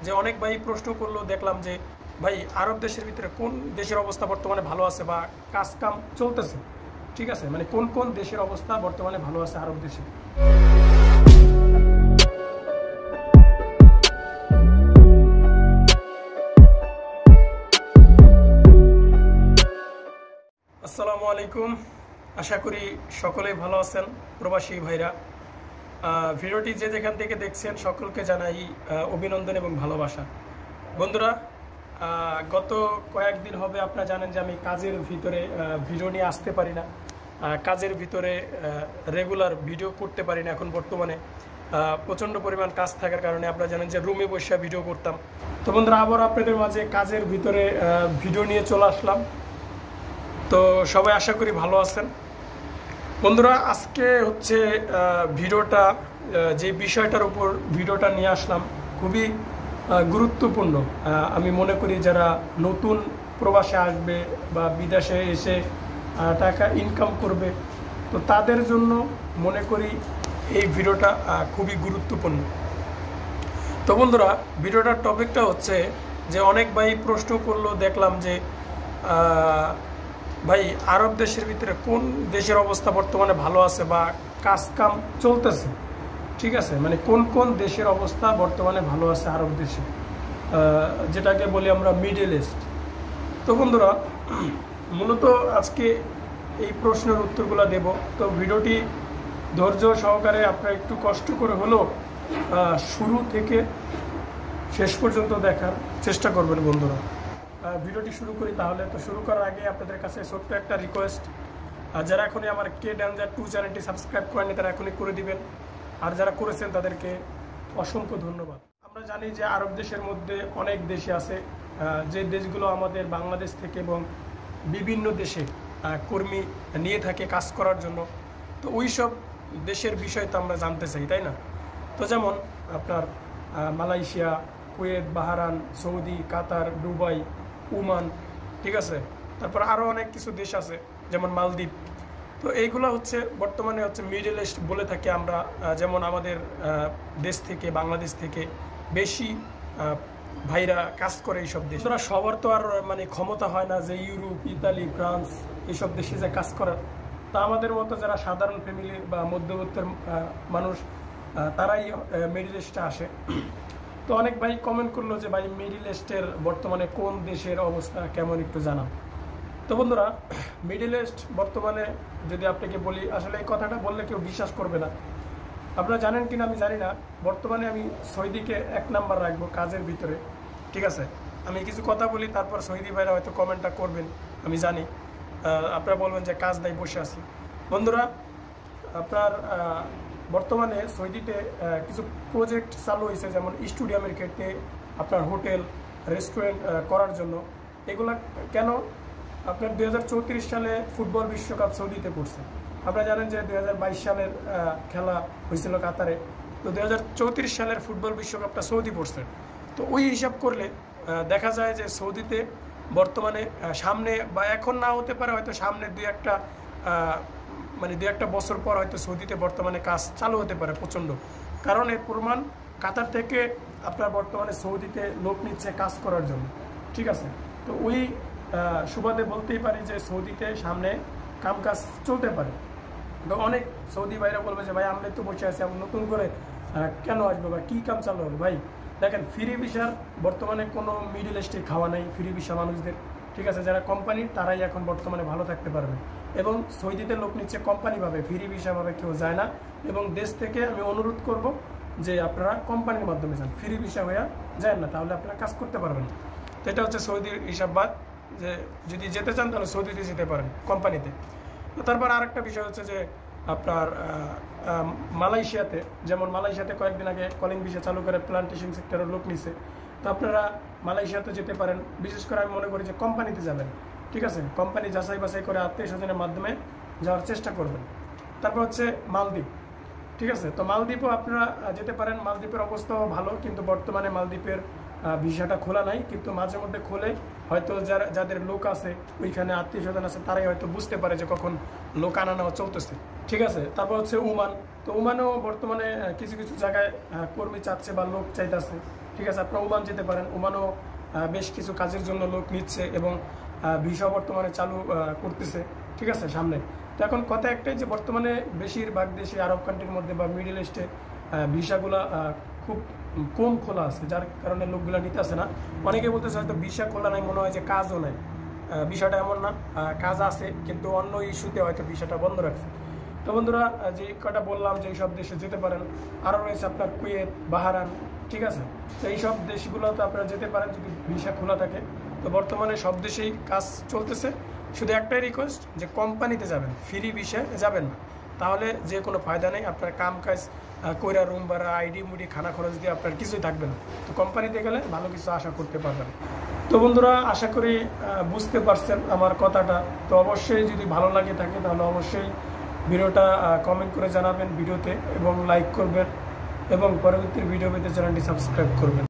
যে অনেক ভাই প্রশ্ন করলো, দেখলাম যে ভাই আরব দেশের ভিতরে কোন দেশের অবস্থা বর্তমানে ভালো আছে বা কাজ কাম চলতেছে, ঠিক আছে, মানে কোন কোন দেশের অবস্থা বর্তমানে ভালো আছে আরব দেশে। আসসালামু আলাইকুম, আশা করি সকলেই ভালো আছেন প্রবাসী ভাইরা। ভিডিওটি যে যেখান থেকে দেখছেন সকলকে জানাই অভিনন্দন এবং ভালোবাসা। বন্ধুরা, গত কয়েকদিন হবে আপনারা জানেন যে আমি কাজের ভিতরে ভিডিও নিয়ে আসতে পারি না, কাজের ভিতরে রেগুলার ভিডিও করতে পারি না। এখন বর্তমানে প্রচণ্ড পরিমাণ কাজ থাকার কারণে আপনারা জানেন যে রুমে বসে ভিডিও করতাম। তো বন্ধুরা, আবার আপনাদের মাঝে কাজের ভিতরে ভিডিও নিয়ে চলে আসলাম। তো সবাই আশা করি ভালো আছেন। বন্ধুরা, আজকে হচ্ছে ভিডিওটা যে বিষয়টার উপর ভিডিওটা নিয়ে আসলাম খুবই গুরুত্বপূর্ণ। আমি মনে করি যারা নতুন প্রবাসে আসবে বা বিদেশে এসে টাকা ইনকাম করবে, তো তাদের জন্য মনে করি এই ভিডিওটা খুবই গুরুত্বপূর্ণ। তো বন্ধুরা, ভিডিওটার টপিকটা হচ্ছে যে অনেক ভাই প্রশ্ন করলো, দেখলাম যে ভাই আরব দেশের ভিতরে কোন দেশের অবস্থা বর্তমানে ভালো আছে বা কাজ কাম চলতেছে, ঠিক আছে, মানে কোন কোন দেশের অবস্থা বর্তমানে ভালো আছে আরব দেশে, যেটাকে বলি আমরা মিডল ইস্ট। তো বন্ধুরা, মূলত আজকে এই প্রশ্নের উত্তরগুলো দেব। তো ভিডিওটি ধৈর্য সহকারে আপনারা একটু কষ্ট করে হলেও শুরু থেকে শেষ পর্যন্ত দেখার চেষ্টা করবেন বন্ধুরা। ভিডিওটি শুরু করি তাহলে। তো শুরু করার আগে আপনাদের কাছে ছোট্ট একটা রিকোয়েস্ট, যারা এখনই আমার কে ডেঞ্জার 2 চ্যানেলটি সাবস্ক্রাইব করেনি তারা এখনই করে দিবেন, আর যারা করেছেন তাদেরকে অসংখ্য ধন্যবাদ। আমরা জানি যে আরব দেশের মধ্যে অনেক দেশে আছে, যে দেশগুলো আমাদের বাংলাদেশ থেকে এবং বিভিন্ন দেশে কর্মী নিয়ে থাকে কাজ করার জন্য। তো ওই সব দেশের বিষয় তো আমরা জানতে চাই, তাই না? তো যেমন আপনার মালয়েশিয়া, কুয়েত, বাহরান, সৌদি, কাতার, দুবাই, ওমান, ঠিক আছে, তারপর আরও অনেক কিছু দেশ আছে যেমন মালদ্বীপ। তো এইগুলো হচ্ছে বর্তমানে হচ্ছে মিডল ইস্ট বলে থাকি আমরা। যেমন আমাদের দেশ থেকে, বাংলাদেশ থেকে বেশি ভাইরা কাজ করে এইসব দেশ। তোরা সবার তো আর মানে ক্ষমতা হয় না যে ইউরোপ, ইতালি, ফ্রান্স এইসব দেশে যে কাজ করার। তা আমাদের মতো যারা সাধারণ ফ্যামিলির বা মধ্যবিত্তের মানুষ, তারাই মিডল ইস্টে আসে। তো অনেক ভাই কমেন্ট করলো যে ভাই মিডল ইস্টের বর্তমানে কোন দেশের অবস্থা কেমন একটু জানাও। তো বন্ধুরা, মিডল ইস্ট বর্তমানে যদি আপনাকে বলি, আসলে এই কথাটা বললে কেউ বিশ্বাস করবে না। আপনারা জানেন কিনা আমি জানি না, বর্তমানে আমি সৌদিকে 1 নাম্বার রাখবো কাজের ভিতরে, ঠিক আছে। আমি কিছু কথা বলি, তারপর সৌদি ভাইরা হয়তো কমেন্টটা করবেন, আমি জানি আপনারা বলবেন যে কাজ নাই বসে আছি। বন্ধুরা, আপনার বর্তমানে সৌদিতে কিছু প্রজেক্ট চালু হয়েছে, যেমন স্টেডিয়ামের ক্ষেত্রে, আপনার হোটেল, রেস্টুরেন্ট করার জন্য। এগুলা কেন? আপনার 2034 সালে ফুটবল বিশ্বকাপ সৌদিতে পড়ছে। আপনারা জানেন যে 2022 সালের খেলা হয়েছিল কাতারে। তো 2034 সালের ফুটবল বিশ্বকাপটা সৌদি পড়ছে। তো ওই হিসাব করলে দেখা যায় যে সৌদিতে বর্তমানে সামনে বা এখন না হতে পারে, হয়তো সামনে দুই একটা বছর পর হয়তো সৌদিতে বর্তমানে কাজ চালু হতে পারে প্রচণ্ড। কারণ এর প্রমাণ কাতার থেকে আপনার বর্তমানে সৌদিতে লোক নিচ্ছে কাজ করার জন্য, ঠিক আছে। তো ওই সুবাদে বলতেই পারি যে সৌদিতে সামনে কাজ চলতে পারে। তো অনেক সৌদি ভাইরা বলবে যে ভাই আমরা তো বসে আছি, আমরা নতুন করে কেন আসবো বা কী কাম চালু হবে? ভাই দেখেন, ফ্রি ভিসার বর্তমানে কোনো মিডল ইস্টে খাওয়া নাই ফ্রি ভিসা মানুষদের, ঠিক আছে। যারা কোম্পানির তারাই এখন বর্তমানে ভালো থাকতে পারবে। এবং সৌদিতে লোক নিচ্ছে কোম্পানিভাবে, ফ্রি ভিসাভাবে কেউ যায় না। এবং দেশ থেকে আমি অনুরোধ করব যে আপনারা কোম্পানির মাধ্যমে যান, ফ্রি ভিসা হয়ে যায় না, তাহলে আপনারা কাজ করতে পারবেন। তো এটা হচ্ছে সৌদির হিসাববাদ, যে যদি যেতে চান তাহলে সৌদিতে যেতে পারেন কোম্পানিতে। তো তারপর আরেকটা বিষয় হচ্ছে যে আপনার মালয়েশিয়াতে, যেমন মালয়েশিয়াতে কয়েকদিন আগে কলিং ভিসা চালু করে প্লান্টেশন সেক্টরের লোক নিছে। তো আপনারা মালয়েশিয়াতে যেতে পারেন। বিশেষ করে আমি মনে করি যে কোম্পানিতে যাবেন, ঠিক আছে। কোম্পানি যাচাই বাছাই করে আত্মীয় স্বজনের মাধ্যমে যাওয়ার চেষ্টা করবেন। তারপর হচ্ছে মালদ্বীপ, ঠিক আছে। তো মালদ্বীপও আপনারা যেতে পারেন। মালদ্বীপের অবস্থাও ভালো, কিন্তু বর্তমানে মালদ্বীপের ভিসাটা খোলা নাই, কিন্তু মাঝে মধ্যে খোলে। হয়তো যাদের লোক আছে ওইখানে, আত্মীয় স্বজন আছে, তারাই হয়তো বুঝতে পারে যে কখন লোক আনা নেওয়া চলতেছে, ঠিক আছে। তারপর হচ্ছে ওমান। তো ওমানেও বর্তমানে কিছু কিছু জায়গায় কর্মী চাচ্ছে বা লোক চাইতেছে। ঠিক আছে, আপনারা ওমান যেতে পারেন। ওমানও বেশ কিছু কাজের জন্য লোক নিচ্ছে এবং ভিসা বর্তমানে চালু করতেছে, ঠিক আছে সামনে। তো এখন কথা একটাই যে বর্তমানে বেশিরভাগ দেশে আরব কান্ট্রির মধ্যে বা মিডল ইস্টে ভিসাগুলা খুব কম খোলা আছে, যার কারণে লোকগুলা নিতে আসে না। অনেকে বলতেছে হয়তো ভিসা খোলা নাই, মনে হয় যে কাজও নাই। বিষয়টা এমন না, কাজ আছে, কিন্তু অন্য ইস্যুতে হয়তো ভিসাটা বন্ধ রাখছে। তো বন্ধুরা, যে কটা বললাম যে এইসব দেশে যেতে পারেন, আরও রয়েছে আপনার কুয়েত, বাহারান, ঠিক আছে। তো এইসব দেশগুলোতে আপনারা যেতে পারেন যদি ভিসা খোলা থাকে। তো বর্তমানে সব দেশেই কাজ চলতেছে। শুধু একটাই রিকোয়েস্ট যে কোম্পানিতে যাবেন, ফ্রি ভিসায় যাবেন না, তাহলে যে কোনো ফায়দা নেই। আপনার কাম কাজ কইরা, রুম ভাড়া, আইডি মুডি, খানা খরচ দিয়ে আপনার কিছুই থাকবে না। তো কোম্পানিতে গেলে ভালো কিছু আশা করতে পারবেন। তো বন্ধুরা, আশা করি বুঝতে পারছেন আমার কথাটা। তো অবশ্যই যদি ভালো লাগে থাকে তাহলে অবশ্যই ভিডিওটা কমেন্ট করে জানাবেন ভিডিওতে, এবং লাইক করবেন, এবং পরবর্তী ভিডিও পেতে চ্যানেলটি সাবস্ক্রাইব করবেন।